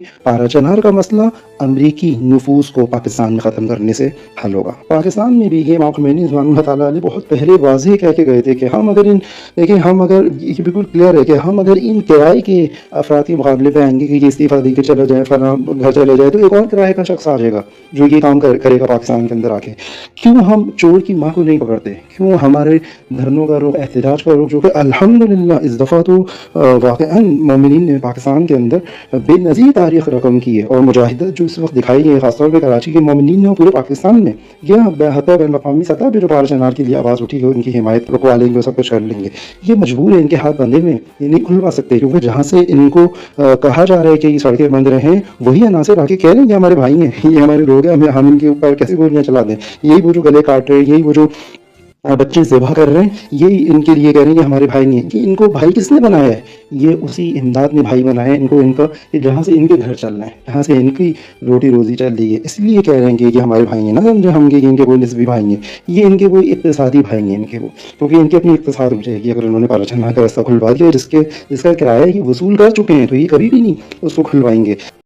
पारा चनार का मसला अमरीकी नफूस को पाकिस्तान में ख़त्म करने से हल होगा। पाकिस्तान में भी ये इमाम ख़ुमैनी रज़ियल्लाहु ताला अलैह बहुत पहले वाज़ेह कह के गए थे कि हम अगर इन देखिए हम अगर ये बिल्कुल क्लियर है कि हम अगर इन किराए के अफराद के मुकाबले पे आएंगे कि ये इस्तीफ़ा दे के चला जाए, फलां घर चले जाए, तो एक और किराए का शख्स आ जाएगा जो ये काम करेगा पाकिस्तान के अंदर आके। क्यों हम चोर की माँ को नहीं पकड़ते? क्यों हमारे धरनों का रुख, एहतजाज का रुख जो कि अल्हम्दुलिल्लाह इस दफ़ा तो वाक़ईअन मोमिनीन ने पाकिस्तान के अंदर बेनज़ीर तारीख़ रकम की है, और मुजाहिदत जो इस वक्त दिखाई गई है ख़ासतौर पर कराची के मोमिनीन ने और पूरे पाकिस्तान में, यह हत्ता बैन अक़वामी सतह पर जो पारा चनार के लिए आवाज़ उठी है उनकी हिमायत रुकवा लेंगे और सब कुछ कर लेंगे। ये मजबूर है, इनके हाथ बंधे हुए हैं, ये नहीं खुलवा सकते, क्योंकि जहाँ से इनको कहा जा रहा है कि ये सड़कें बंद रहें, वही अनासर आके कह रहे हैं कि हमारे भाई हैं, ये हमारे लोग हैं, हम इनके ऊपर कैसे गोलियाँ चला दें। यही वो जो गले काट रहे हैं, यही वो जो बच्चे ज़िबा कर रहे हैं, यही इनके लिए कह रहे हैं कि हमारे भाई नहीं हैं। कि इनको भाई किसने बनाया है? ये उसी इमदाद ने भाई बनाया है इनको, इनका जहाँ से इनके घर चल रहे हैं, जहाँ से इनकी रोटी रोज़ी चल रही है, इसलिए कह रहे हैं कि ये हमारे भाई हैं। ना समझे हम कि इनके कोई निस्बी भाई हैं, ये इनके कोई इक़्तिसादी भाई हैं इनके वो, क्योंकि इनकी अपनी इक़्तिसाद हो जाएगी अगर उन्होंने पारा चनार का रास्ता खुलवा दिया जिसका किराया ये वसूल कर चुके हैं, तो ये कभी भी नहीं उसको खुलवाएंगे।